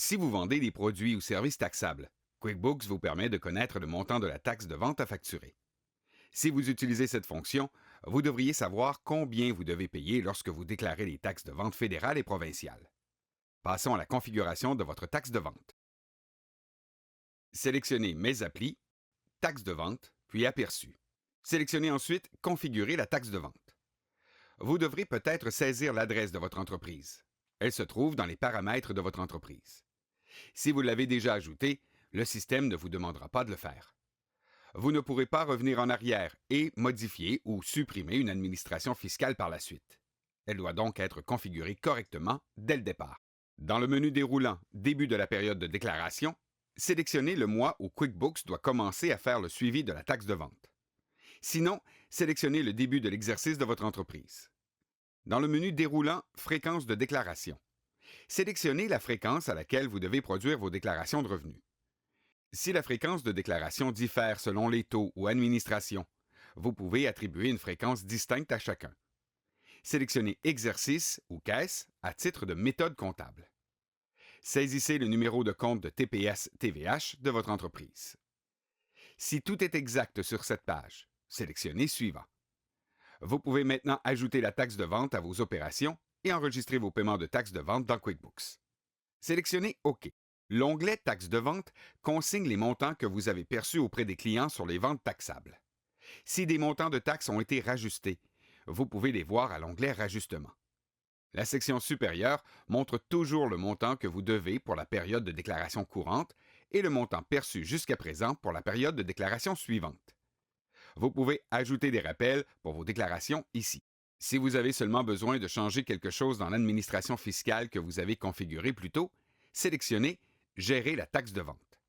Si vous vendez des produits ou services taxables, QuickBooks vous permet de connaître le montant de la taxe de vente à facturer. Si vous utilisez cette fonction, vous devriez savoir combien vous devez payer lorsque vous déclarez les taxes de vente fédérales et provinciales. Passons à la configuration de votre taxe de vente. Sélectionnez Mes applis, Taxes de vente, puis Aperçu. Sélectionnez ensuite Configurer la taxe de vente. Vous devrez peut-être saisir l'adresse de votre entreprise. Elle se trouve dans les paramètres de votre entreprise. Si vous l'avez déjà ajoutée, le système ne vous demandera pas de le faire. Vous ne pourrez pas revenir en arrière et modifier ou supprimer une administration fiscale par la suite. Elle doit donc être configurée correctement dès le départ. Dans le menu déroulant Début de la période de déclaration, sélectionnez le mois où QuickBooks doit commencer à faire le suivi de la taxe de vente. Sinon, sélectionnez le début de l'exercice de votre entreprise. Dans le menu déroulant Fréquence de déclaration, sélectionnez la fréquence à laquelle vous devez produire vos déclarations de revenus. Si la fréquence de déclaration diffère selon les taux ou administrations, vous pouvez attribuer une fréquence distincte à chacun. Sélectionnez Exercice ou Caisse à titre de méthode comptable. Saisissez le numéro de compte de TPS-TVH de votre entreprise. Si tout est exact sur cette page, sélectionnez Suivant. Vous pouvez maintenant ajouter la taxe de vente à vos opérations et enregistrer vos paiements de taxes de vente dans QuickBooks. Sélectionnez OK. L'onglet Taxes de vente consigne les montants que vous avez perçus auprès des clients sur les ventes taxables. Si des montants de taxes ont été rajustés, vous pouvez les voir à l'onglet Rajustement. La section supérieure montre toujours le montant que vous devez pour la période de déclaration courante et le montant perçu jusqu'à présent pour la période de déclaration suivante. Vous pouvez ajouter des rappels pour vos déclarations ici. Si vous avez seulement besoin de changer quelque chose dans l'administration fiscale que vous avez configurée plus tôt, sélectionnez Gérer la taxe de vente.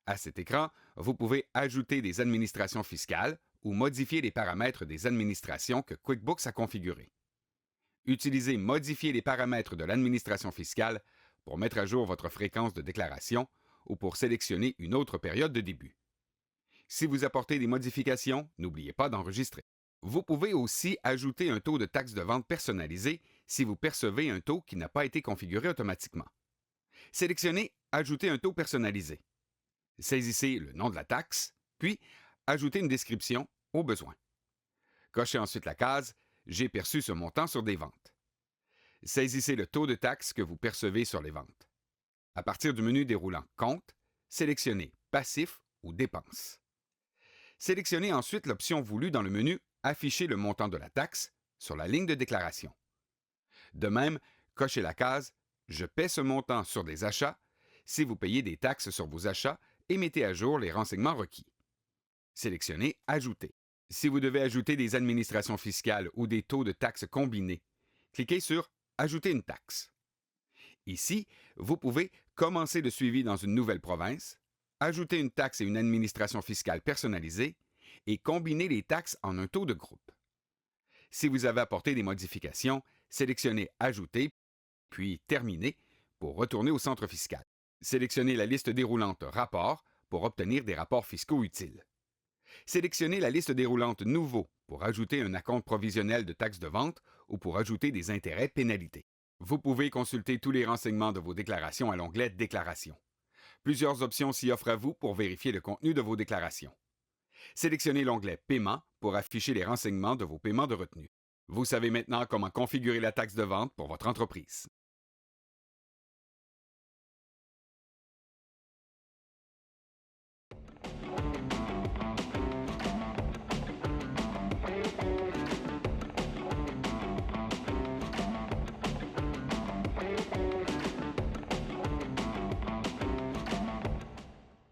À cet écran, vous pouvez ajouter des administrations fiscales ou modifier les paramètres des administrations que QuickBooks a configurées. Utilisez Modifier les paramètres de l'administration fiscale pour mettre à jour votre fréquence de déclaration ou pour sélectionner une autre période de début. Si vous apportez des modifications, n'oubliez pas d'enregistrer. Vous pouvez aussi ajouter un taux de taxe de vente personnalisé si vous percevez un taux qui n'a pas été configuré automatiquement. Sélectionnez Ajouter un taux personnalisé. Saisissez le nom de la taxe, puis ajoutez une description au besoin. Cochez ensuite la case J'ai perçu ce montant sur des ventes. Saisissez le taux de taxe que vous percevez sur les ventes. À partir du menu déroulant Compte, sélectionnez Passif ou Dépenses. Sélectionnez ensuite l'option voulue dans le menu Afficher le montant de la taxe sur la ligne de déclaration. De même, cochez la case Je paie ce montant sur des achats si vous payez des taxes sur vos achats et mettez à jour les renseignements requis. Sélectionnez Ajouter. Si vous devez ajouter des administrations fiscales ou des taux de taxes combinés, cliquez sur Ajouter une taxe. Ici, vous pouvez commencer le suivi dans une nouvelle province, ajouter une taxe et une administration fiscale personnalisée et combiner les taxes en un taux de groupe. Si vous avez apporté des modifications, sélectionnez Ajouter, puis Terminer pour retourner au centre fiscal. Sélectionnez la liste déroulante Rapports pour obtenir des rapports fiscaux utiles. Sélectionnez la liste déroulante Nouveaux pour ajouter un acompte provisionnel de taxes de vente ou pour ajouter des intérêts pénalités. Vous pouvez consulter tous les renseignements de vos déclarations à l'onglet Déclarations. Plusieurs options s'y offrent à vous pour vérifier le contenu de vos déclarations. Sélectionnez l'onglet Paiement pour afficher les renseignements de vos paiements de retenue. Vous savez maintenant comment configurer la taxe de vente pour votre entreprise.